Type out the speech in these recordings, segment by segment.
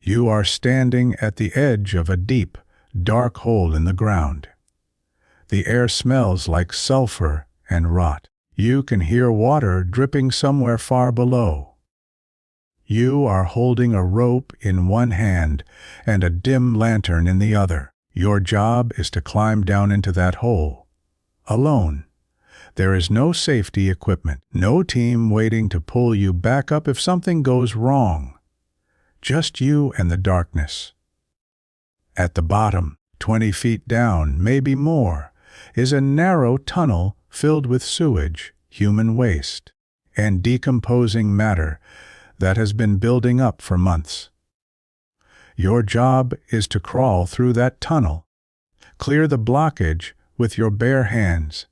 You are standing at the edge of a deep, dark hole in the ground. The air smells like sulfur and rot. You can hear water dripping somewhere far below. You are holding a rope in one hand and a dim lantern in the other. Your job is to climb down into that hole. Alone. There is no safety equipment, no team waiting to pull you back up if something goes wrong. Just you and the darkness. At the bottom, 20 feet down, maybe more, is a narrow tunnel filled with sewage, human waste, and decomposing matter that has been building up for months. Your job is to crawl through that tunnel, clear the blockage with your bare hands,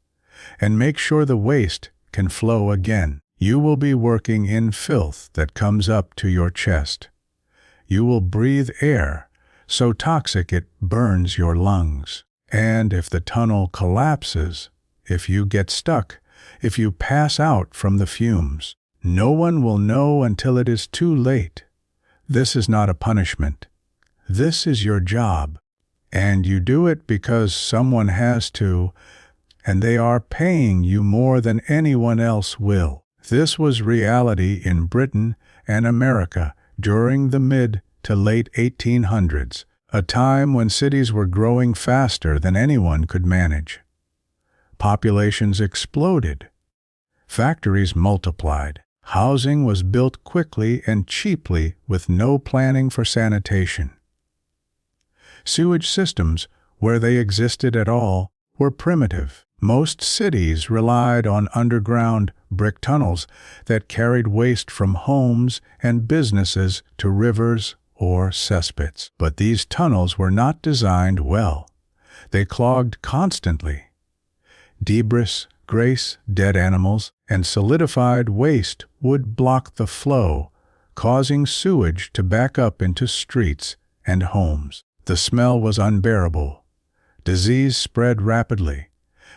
and make sure the waste can flow again. You will be working in filth that comes up to your chest. You will breathe air so toxic it burns your lungs. And if the tunnel collapses, if you get stuck, if you pass out from the fumes, no one will know until it is too late. This is not a punishment. This is your job. And you do it because someone has to, and they are paying you more than anyone else will. This was reality in Britain and America during the mid to late 1800s, a time when cities were growing faster than anyone could manage. Populations exploded. Factories multiplied. Housing was built quickly and cheaply with no planning for sanitation. Sewage systems, where they existed at all, were primitive. Most cities relied on underground brick tunnels that carried waste from homes and businesses to rivers or cesspits. But these tunnels were not designed well. They clogged constantly. Debris, grass, dead animals, and solidified waste would block the flow, causing sewage to back up into streets and homes. The smell was unbearable. Disease spread rapidly.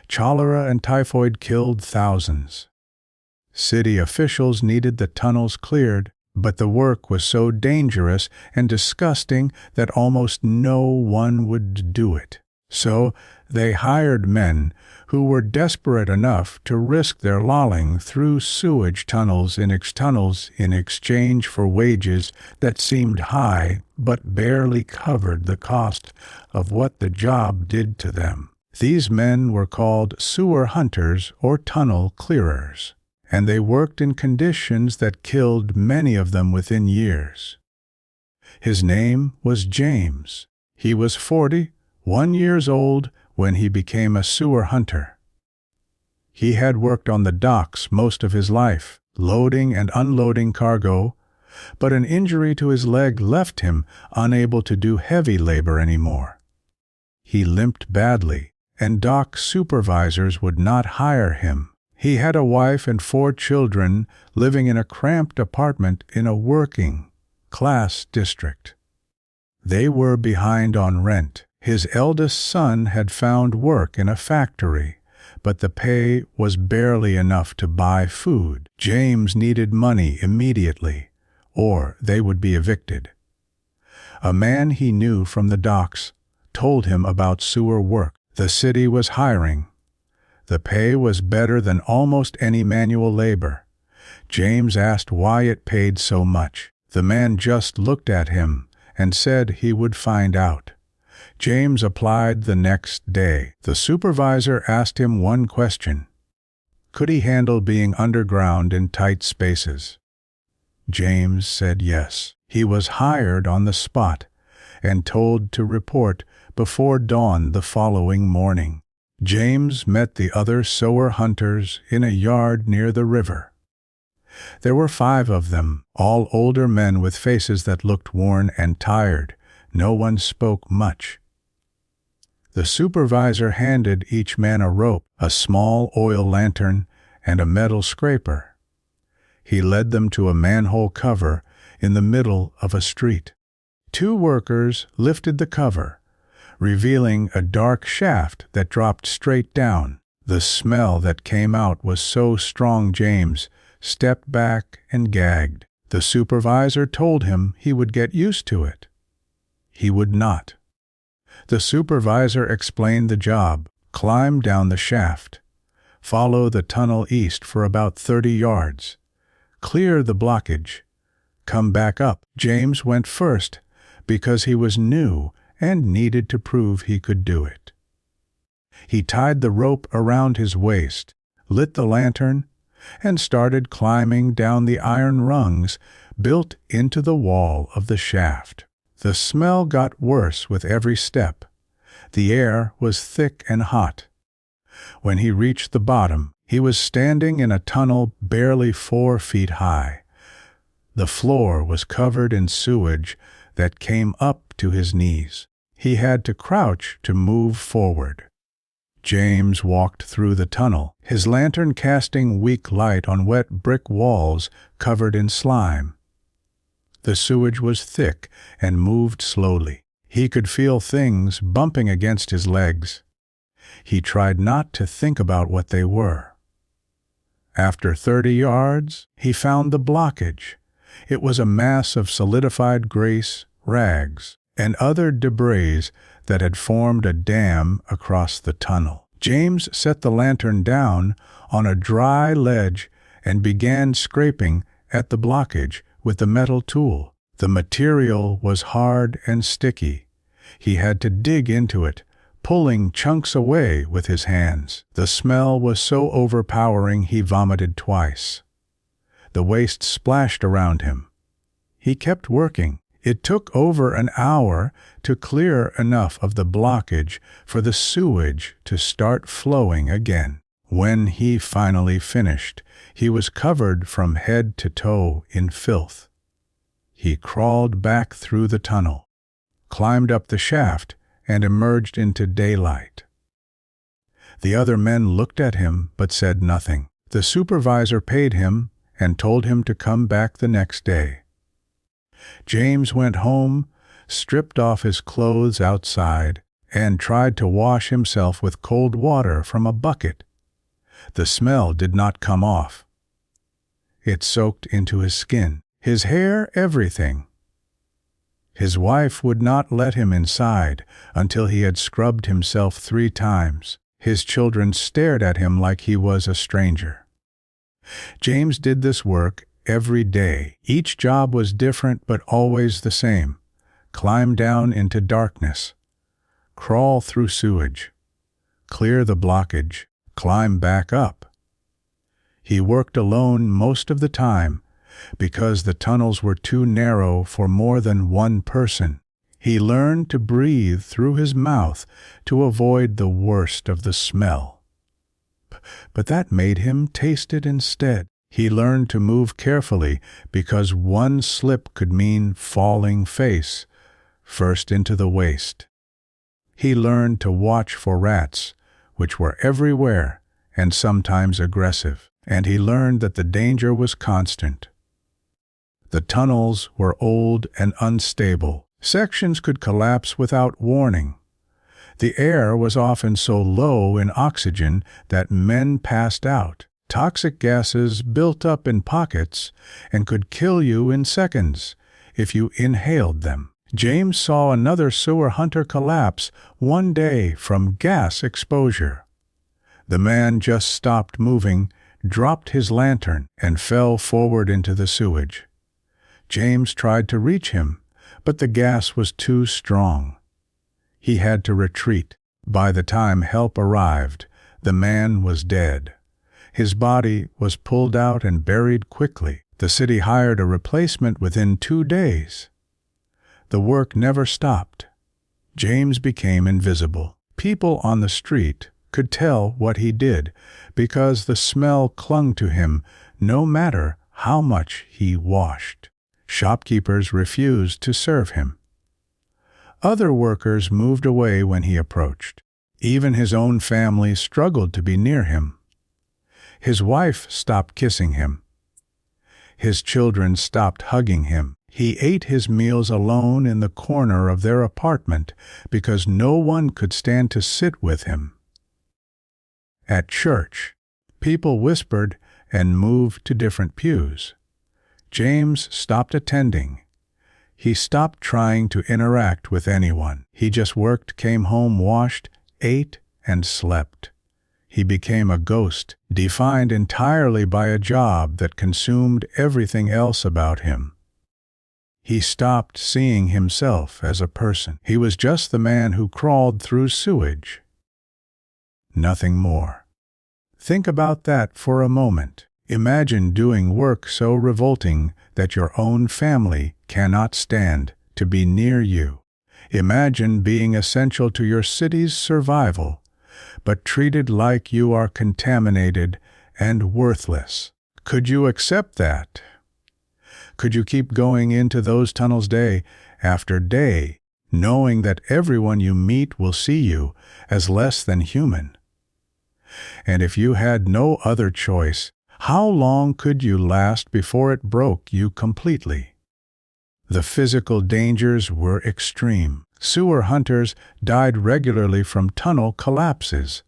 Cholera and typhoid killed thousands. City officials needed the tunnels cleared, but the work was so dangerous and disgusting that almost no one would do it. So they hired men who were desperate enough to risk their lolling through sewage tunnels in exchange for wages that seemed high but barely covered the cost of what the job did to them. These men were called sewer hunters or tunnel clearers, and they worked in conditions that killed many of them within years. His name was James. He was 41 years old when he became a sewer hunter. He had worked on the docks most of his life, loading and unloading cargo, but an injury to his leg left him unable to do heavy labor anymore. He limped badly, and dock supervisors would not hire him. He had a wife and 4 children living in a cramped apartment in a working-class district. They were behind on rent. His eldest son had found work in a factory, but the pay was barely enough to buy food. James needed money immediately, or they would be evicted. A man he knew from the docks told him about sewer work. The city was hiring. The pay was better than almost any manual labor. James asked why it paid so much. The man just looked at him and said he would find out. James applied the next day. The supervisor asked him one question. Could he handle being underground in tight spaces? James said yes. He was hired on the spot and told to report before dawn the following morning. James met the other sewer hunters in a yard near the river. There were 5 of them, all older men with faces that looked worn and tired. No one spoke much. The supervisor handed each man a rope, a small oil lantern, and a metal scraper. He led them to a manhole cover in the middle of a street. 2 workers lifted the cover, revealing a dark shaft that dropped straight down. The smell that came out was so strong James stepped back and gagged. The supervisor told him he would get used to it. He would not. The supervisor explained the job: climb down the shaft, follow the tunnel east for about 30 yards, clear the blockage, come back up. James went first because he was new and needed to prove he could do it. He tied the rope around his waist, lit the lantern, and started climbing down the iron rungs built into the wall of the shaft. The smell got worse with every step. The air was thick and hot. When he reached the bottom, he was standing in a tunnel barely 4 feet high. The floor was covered in sewage that came up to his knees. He had to crouch to move forward. James walked through the tunnel, his lantern casting weak light on wet brick walls covered in slime. The sewage was thick and moved slowly. He could feel things bumping against his legs. He tried not to think about what they were. After 30 yards, he found the blockage. It was a mass of solidified grease, rags, and other debris that had formed a dam across the tunnel. James set the lantern down on a dry ledge and began scraping at the blockage with the metal tool. The material was hard and sticky. He had to dig into it, pulling chunks away with his hands. The smell was so overpowering he vomited twice. The waste splashed around him. He kept working. It took over an hour to clear enough of the blockage for the sewage to start flowing again. When he finally finished, he was covered from head to toe in filth. He crawled back through the tunnel, climbed up the shaft, and emerged into daylight. The other men looked at him but said nothing. The supervisor paid him and told him to come back the next day. James went home, stripped off his clothes outside, and tried to wash himself with cold water from a bucket. The smell did not come off. It soaked into his skin, his hair, everything. His wife would not let him inside until he had scrubbed himself 3 times. His children stared at him like he was a stranger. James did this work every day. Each job was different but always the same. Climb down into darkness, crawl through sewage, clear the blockage, climb back up. He worked alone most of the time because the tunnels were too narrow for more than one person. He learned to breathe through his mouth to avoid the worst of the smell. But that made him taste it instead. He learned to move carefully because one slip could mean falling face first into the waste. He learned to watch for rats, which were everywhere and sometimes aggressive, and he learned that the danger was constant. The tunnels were old and unstable. Sections could collapse without warning. The air was often so low in oxygen that men passed out. Toxic gases built up in pockets and could kill you in seconds if you inhaled them. James saw another sewer hunter collapse one day from gas exposure. The man just stopped moving, dropped his lantern, and fell forward into the sewage. James tried to reach him, but the gas was too strong. He had to retreat. By the time help arrived, the man was dead. His body was pulled out and buried quickly. The city hired a replacement within 2 days. The work never stopped. James became invisible. People on the street could tell what he did because the smell clung to him no matter how much he washed. Shopkeepers refused to serve him. Other workers moved away when he approached. Even his own family struggled to be near him. His wife stopped kissing him. His children stopped hugging him. He ate his meals alone in the corner of their apartment because no one could stand to sit with him. At church, people whispered and moved to different pews. James stopped attending. He stopped trying to interact with anyone. He just worked, came home, washed, ate, and slept. He became a ghost, defined entirely by a job that consumed everything else about him. He stopped seeing himself as a person. He was just the man who crawled through sewage. Nothing more. Think about that for a moment. Imagine doing work so revolting that your own family cannot stand to be near you. Imagine being essential to your city's survival, but treated like you are contaminated and worthless. Could you accept that? Could you keep going into those tunnels day after day, knowing that everyone you meet will see you as less than human? And if you had no other choice, how long could you last before it broke you completely? The physical dangers were extreme. Sewer hunters died regularly from tunnel collapses,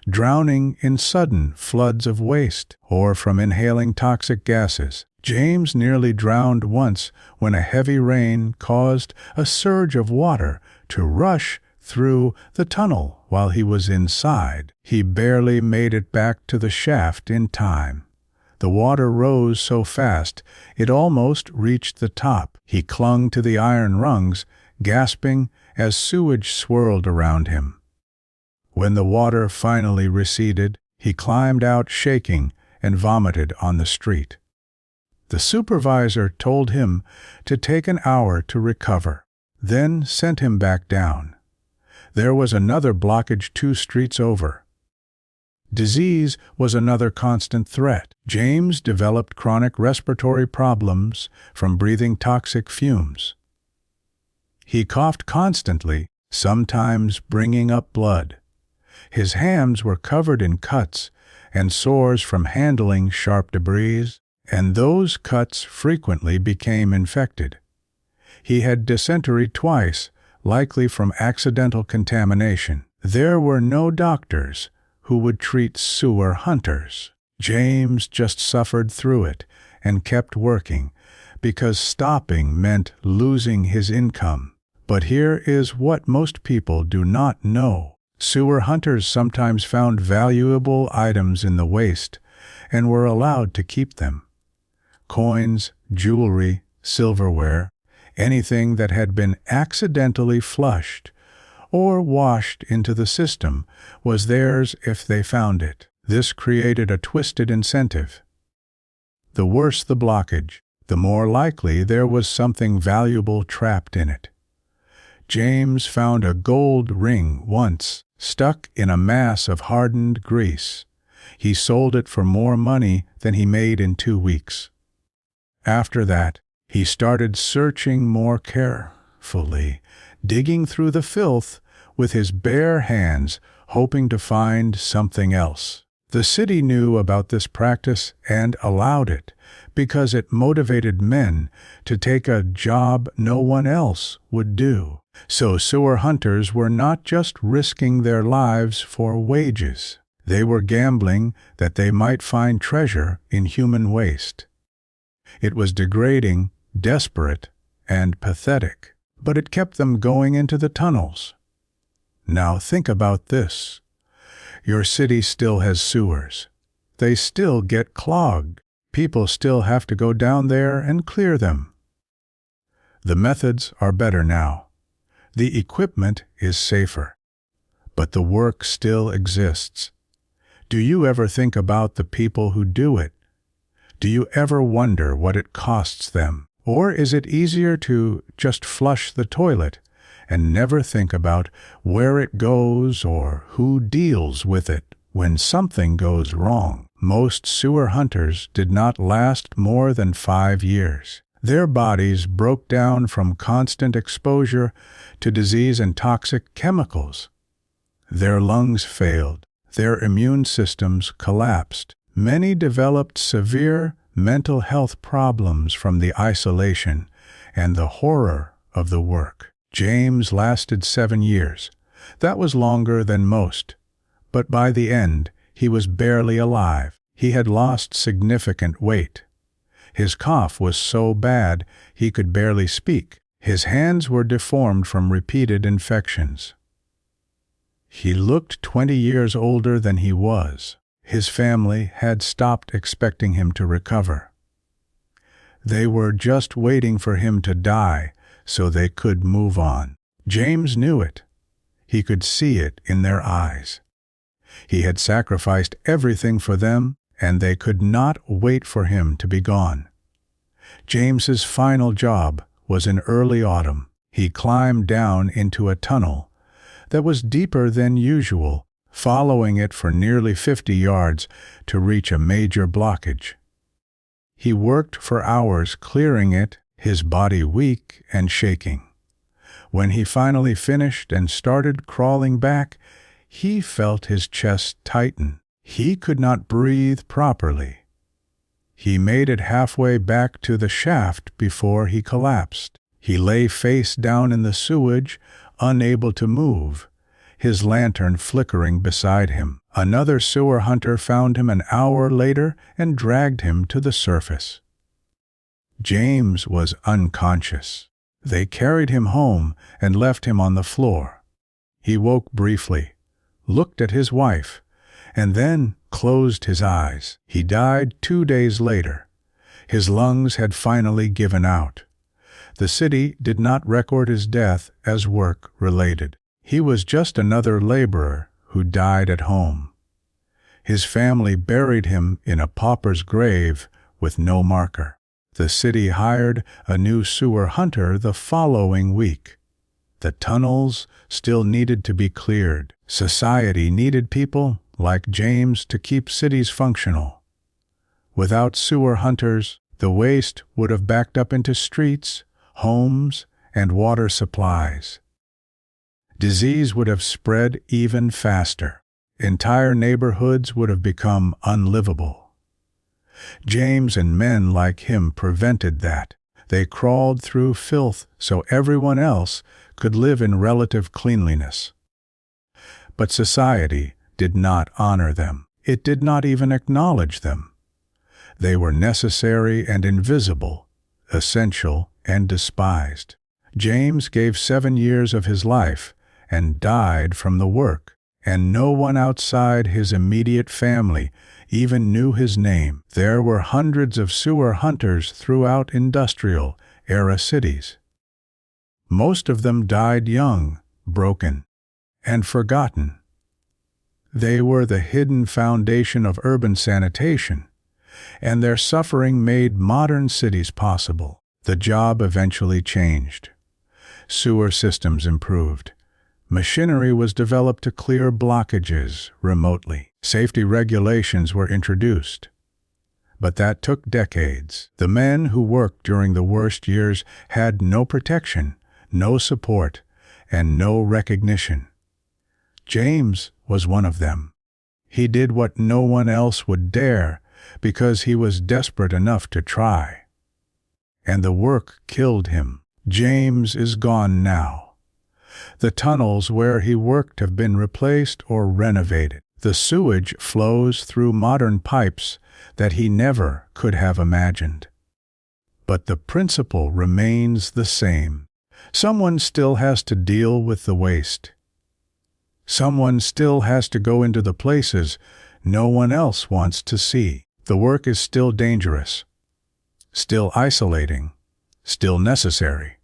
drowning in sudden floods of waste, or from inhaling toxic gases. James nearly drowned once when a heavy rain caused a surge of water to rush through the tunnel while he was inside. He barely made it back to the shaft in time. The water rose so fast it almost reached the top. He clung to the iron rungs, gasping as sewage swirled around him. When the water finally receded, he climbed out shaking and vomited on the street. The supervisor told him to take an hour to recover, then sent him back down. There was another blockage 2 streets over. Disease was another constant threat. James developed chronic respiratory problems from breathing toxic fumes. He coughed constantly, sometimes bringing up blood. His hands were covered in cuts and sores from handling sharp debris, and those cuts frequently became infected. He had dysentery twice, likely from accidental contamination. There were no doctors who would treat sewer hunters. James just suffered through it and kept working, because stopping meant losing his income. But here is what most people do not know. Sewer hunters sometimes found valuable items in the waste and were allowed to keep them. Coins, jewelry, silverware, anything that had been accidentally flushed or washed into the system was theirs if they found it. This created a twisted incentive. The worse the blockage, the more likely there was something valuable trapped in it. James found a gold ring once, stuck in a mass of hardened grease. He sold it for more money than he made in 2 weeks. After that, he started searching more carefully, digging through the filth with his bare hands, hoping to find something else. The city knew about this practice and allowed it, because it motivated men to take a job no one else would do. So sewer hunters were not just risking their lives for wages. They were gambling that they might find treasure in human waste. It was degrading, desperate, and pathetic, but it kept them going into the tunnels. Now think about this. Your city still has sewers. They still get clogged. People still have to go down there and clear them. The methods are better now. The equipment is safer. But the work still exists. Do you ever think about the people who do it? Do you ever wonder what it costs them? Or is it easier to just flush the toilet and never think about where it goes or who deals with it when something goes wrong? Most sewer hunters did not last more than 5 years. Their bodies broke down from constant exposure to disease and toxic chemicals. Their lungs failed. Their immune systems collapsed. Many developed severe mental health problems from the isolation and the horror of the work. James lasted 7 years. That was longer than most. But by the end, he was barely alive. He had lost significant weight. His cough was so bad he could barely speak. His hands were deformed from repeated infections. He looked 20 years older than he was. His family had stopped expecting him to recover. They were just waiting for him to die so they could move on. James knew it. He could see it in their eyes. He had sacrificed everything for them, and they could not wait for him to be gone. James's final job was in early autumn. He climbed down into a tunnel that was deeper than usual, following it for nearly 50 yards to reach a major blockage. He worked for hours clearing it, his body weak and shaking. When he finally finished and started crawling back, he felt his chest tighten. He could not breathe properly. He made it halfway back to the shaft before he collapsed. He lay face down in the sewage, unable to move, his lantern flickering beside him. Another sewer hunter found him an hour later and dragged him to the surface. James was unconscious. They carried him home and left him on the floor. He woke briefly, looked at his wife, and then closed his eyes. He died 2 days later. His lungs had finally given out. The city did not record his death as work-related. He was just another laborer who died at home. His family buried him in a pauper's grave with no marker. The city hired a new sewer hunter the following week. The tunnels still needed to be cleared. Society needed people like James to keep cities functional. Without sewer hunters, the waste would have backed up into streets, homes, and water supplies. Disease would have spread even faster. Entire neighborhoods would have become unlivable. James and men like him prevented that. They crawled through filth so everyone else could live in relative cleanliness. But society did not honor them. It did not even acknowledge them. They were necessary and invisible, essential and despised. James gave 7 years of his life and died from the work, and no one outside his immediate family even knew his name. There were hundreds of sewer hunters throughout industrial-era cities. Most of them died young, broken, and forgotten. They were the hidden foundation of urban sanitation, and their suffering made modern cities possible. The job eventually changed. Sewer systems improved. Machinery was developed to clear blockages remotely. Safety regulations were introduced. But that took decades. The men who worked during the worst years had no protection, no support, and no recognition. James was one of them. He did what no one else would dare because he was desperate enough to try. And the work killed him. James is gone now. The tunnels where he worked have been replaced or renovated. The sewage flows through modern pipes that he never could have imagined. But the principle remains the same. Someone still has to deal with the waste. Someone still has to go into the places no one else wants to see. The work is still dangerous, still isolating, still necessary.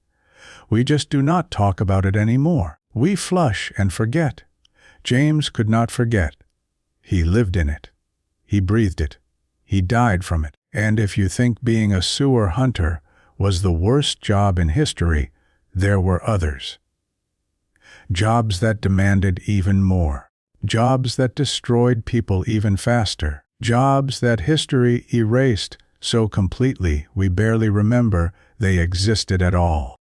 We just do not talk about it anymore. We flush and forget. James could not forget. He lived in it. He breathed it. He died from it. And if you think being a sewer hunter was the worst job in history, there were others. Jobs that demanded even more. Jobs that destroyed people even faster. Jobs that history erased so completely we barely remember they existed at all.